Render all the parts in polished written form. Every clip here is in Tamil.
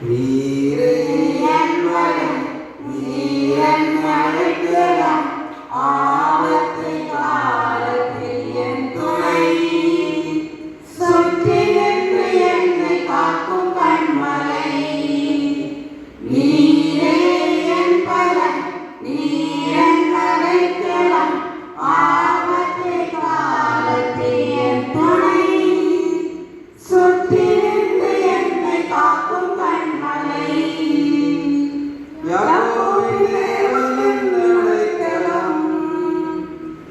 நீரே என் பலன், நீர் என் அடைக்கலம், ஆபத்து காலத்தில் என் துணை. சுற்றி நின்று என்னை காக்கும் கண்மலை. நீரே என் பலன், நீர் என் அடைக்கலம், ஆபத்து காலத்தில் என் துணை. சுற்றி நின்று என்னை காக்கும் கண்மலை. யாக்கோபின் தேவன் என் அடைக்கலம்,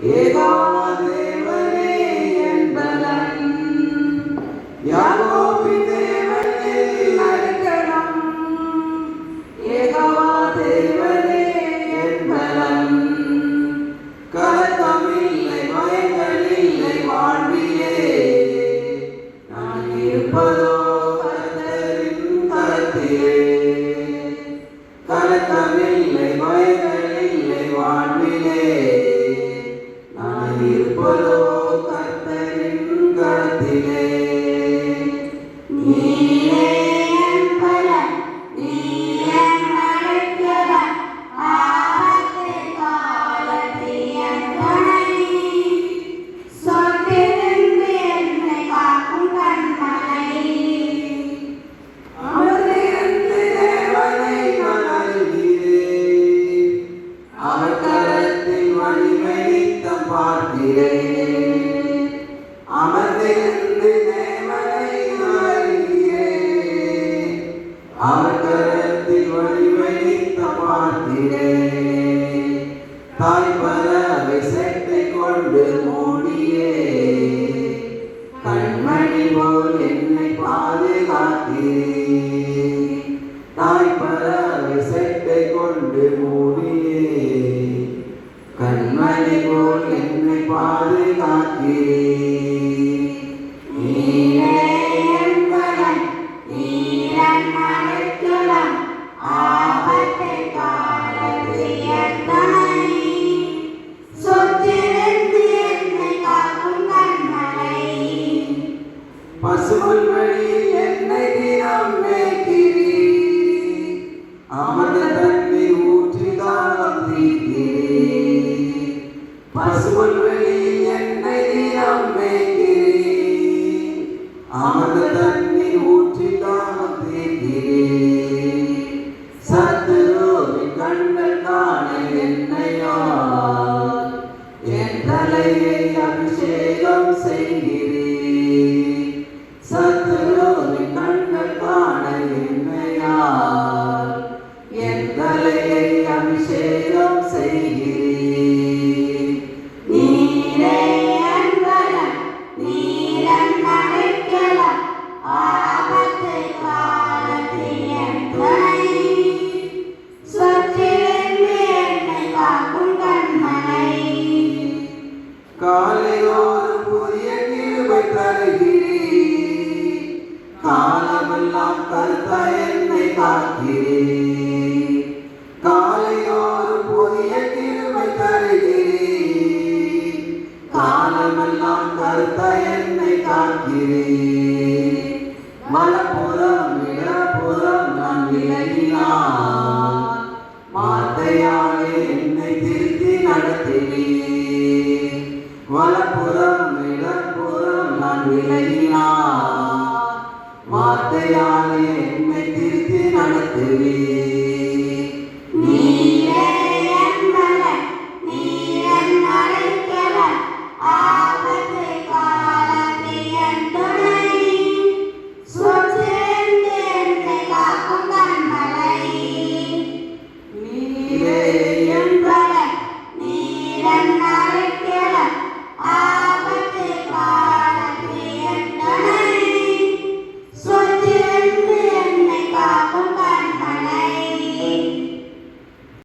யெகோவா தேவனே என் பலன். யாக்கோபின் தேவன் என் அடைக்கலம், யெகோவா தேவனே என் பலன். கலக்கமில்லை, பயங்களில்லை வாழ்விலே, நான் இருப்பதோ கர்த்தரின் கரத்திலே. கலக்கமில்லை, பயங்களில்லை வாழ்விலே, நான் இருப்பதோ கர்த்தரின் கரத்திலே. நீரே என் பலன், நீர் என் அடைக்கலம், ஆபத்து காலத்தில் என் துணை. சுற்றி நின்று என்னை காக்கும் கண்மலை. அமர்ந்திருந்து தேவனை நான் அறிகிறேன், அவர் கரத்தின் வலிமை நித்தம் பார்க்கிறேன். அமர்ந்திருந்து தேவனை நான் அறிகிறேன், அவர் கரத்தின் வலிமை நித்தம் பார்க்கிறேன். தாய் பறவை செட்டை கொண்டு மூடியே, கண்மணி போல் என்னை பாதுகாக்கிறேன். தாய் பறவை செட்டை கொண்டு மூடியே, கண்மணி போல் என்னை பாதுகாக்கிறேன். நீரே என் பலன், நீர் என் அடைக்கலம், ஆபத்து காலத்தில் என் துணை. சுற்றி நின்று என்னை காக்கும் கண்மலை. பசும்புல் வழியில் என்னை தினம் மேய்க்கிறீர், அமர்ந்த தண்ணீர் ஊற்றி தாகம் தீர்க்கிறீர். பசும்புல் வழியில் என்னை தினம் மேய்க்கிறீர், அமர்ந்த தண்ணீர் ஊற்றி தாகம் தீர்க்கிறீர். சத்துருவின் கண்கள் காண என்னையார், என் தலையை அபிஷேகம் செய்கிறீர். சத்துருவின் கண்கள் காண என்னையார், என் தலையை அபிஷேகம் செய்கிறீர். நீரே என் பலன், நீர் என் அடைக்கலம், ஆபத்து காலத்தில் என் துணை. சுற்றி நின்று என்னை காக்கும் கண்மலை. காலையோறும் புதிய கிருபை தருகிறீர், காலமெல்லாம் கர்த்தர் என்னை காக்கிறீர். காலையோறும் புதிய கிருபை தருகிறீர், காலமெல்லாம் கர்த்தர் என்னை காக்கிறீர். வலப்புறம் இடப்புறம் நான் விலகினான், வார்த்தையாலே என்னை திருத்தி நடத்தினீர். வலப்புறம் இடப்புறம் நான் விலகினான், வார்த்தையாலே என்னை திருத்தி நடத்துவீர்.